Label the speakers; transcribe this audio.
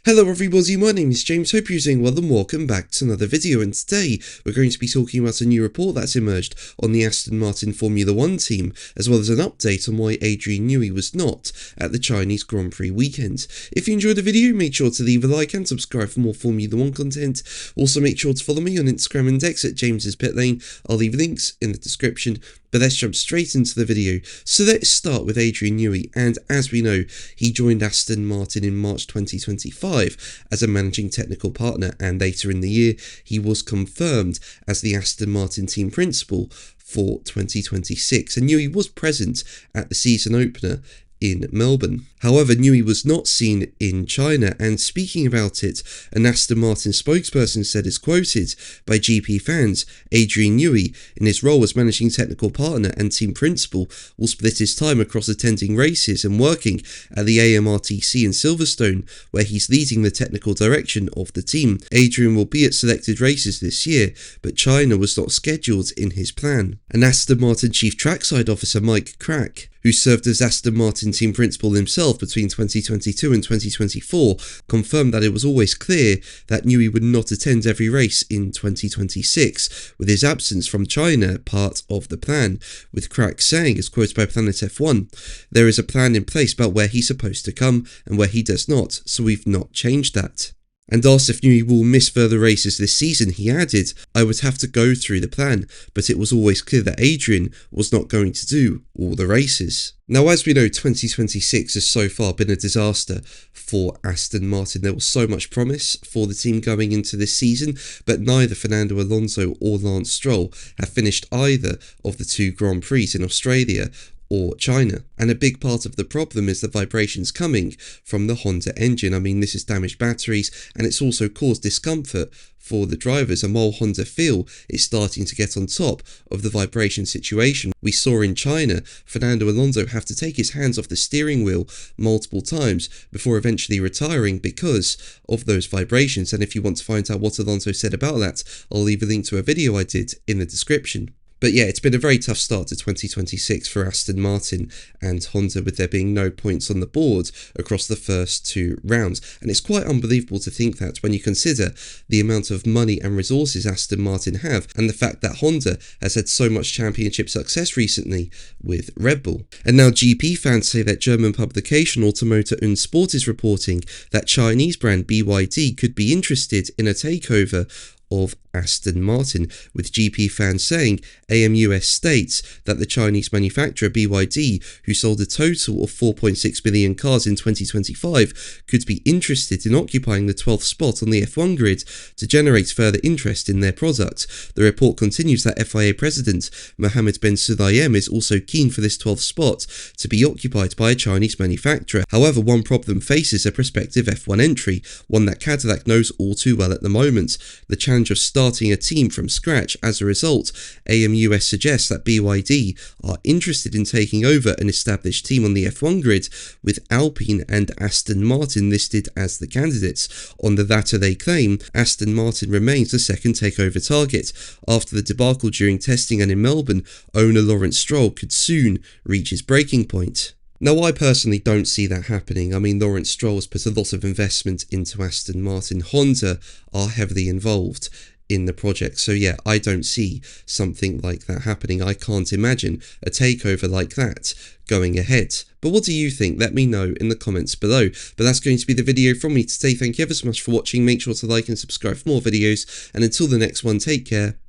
Speaker 1: Hello everybody, my name is James, hope you're doing well and welcome back to another video, and today we're going to be talking about a new report that's emerged on the Aston Martin Formula 1 team, as well as an update on why Adrian Newey was not at the Chinese Grand Prix weekend. If you enjoyed the video, make sure to leave a like and subscribe for more Formula 1 content. Also make sure to follow me on Instagram and X at James's Pit Lane. I'll leave links in the description. But let's jump straight into the video. So let's start with Adrian Newey, and as we know, he joined Aston Martin in March 2025 as a managing technical partner, and later in the year he was confirmed as the Aston Martin team principal for 2026, and Newey was present at the season opener in Melbourne. However, Newey was not seen in China, and speaking about it, an Aston Martin spokesperson said, as quoted by GP fans, Adrian Newey, in his role as managing technical partner and team principal, will split his time across attending races and working at the AMRTC in Silverstone, where he's leading the technical direction of the team. Adrian will be at selected races this year, but China was not scheduled in his plan. An Aston Martin chief trackside officer, Mike Crack, who served as Aston Martin team principal himself between 2022 and 2024, confirmed that it was always clear that Newey would not attend every race in 2026, with his absence from China part of the plan, with Crack saying, as quoted by Planet F1, "There is a plan in place about where he's supposed to come and where he does not, so we've not changed that." And asked if Newey will miss further races this season, he added, "I would have to go through the plan, but it was always clear that Adrian was not going to do all the races." Now, as we know, 2026 has so far been a disaster for Aston Martin. There was so much promise for the team going into this season, but neither Fernando Alonso or Lance Stroll have finished either of the two Grand Prix in Australia or China. And a big part of the problem is the vibrations coming from the Honda engine. I mean, this has damaged batteries, and it's also caused discomfort for the drivers, and while Honda feel it's starting to get on top of the vibration situation, we saw in China Fernando Alonso have to take his hands off the steering wheel multiple times before eventually retiring because of those vibrations. And if you want to find out what Alonso said about that, I'll leave a link to a video I did in the description. But yeah, it's been a very tough start to 2026 for Aston Martin and Honda, with there being no points on the board across the first two rounds. And it's quite unbelievable to think that when you consider the amount of money and resources Aston Martin have, and the fact that Honda has had so much championship success recently with Red Bull. And now GP fans say that German publication Automotor und Sport is reporting that Chinese brand BYD could be interested in a takeover of Aston Martin, with GP fans saying AMUS states that the Chinese manufacturer BYD, who sold a total of 4.6 million cars in 2025, could be interested in occupying the 12th spot on the F1 grid to generate further interest in their product. The report continues that FIA President Mohammed Ben Sulayem is also keen for this 12th spot to be occupied by a Chinese manufacturer. However, one problem faces a prospective F1 entry, one that Cadillac knows all too well at the moment: the challenge of starting a team from scratch. As a result, AMUS suggests that BYD are interested in taking over an established team on the F1 grid, with Alpine and Aston Martin listed as the candidates. On the latter, they claim Aston Martin remains the second takeover target. After the debacle during testing and in Melbourne, owner Lawrence Stroll could soon reach his breaking point. Now, I personally don't see that happening. I mean, Lawrence Stroll has put a lot of investment into Aston Martin. Honda are heavily involved in the project, so yeah, I don't see something like that happening. I can't imagine a takeover like that going ahead. But what do you think? Let me know in the comments below. But that's going to be the video from me today. Thank you ever so much for watching. Make sure to like and subscribe for more videos, and until the next one, take care.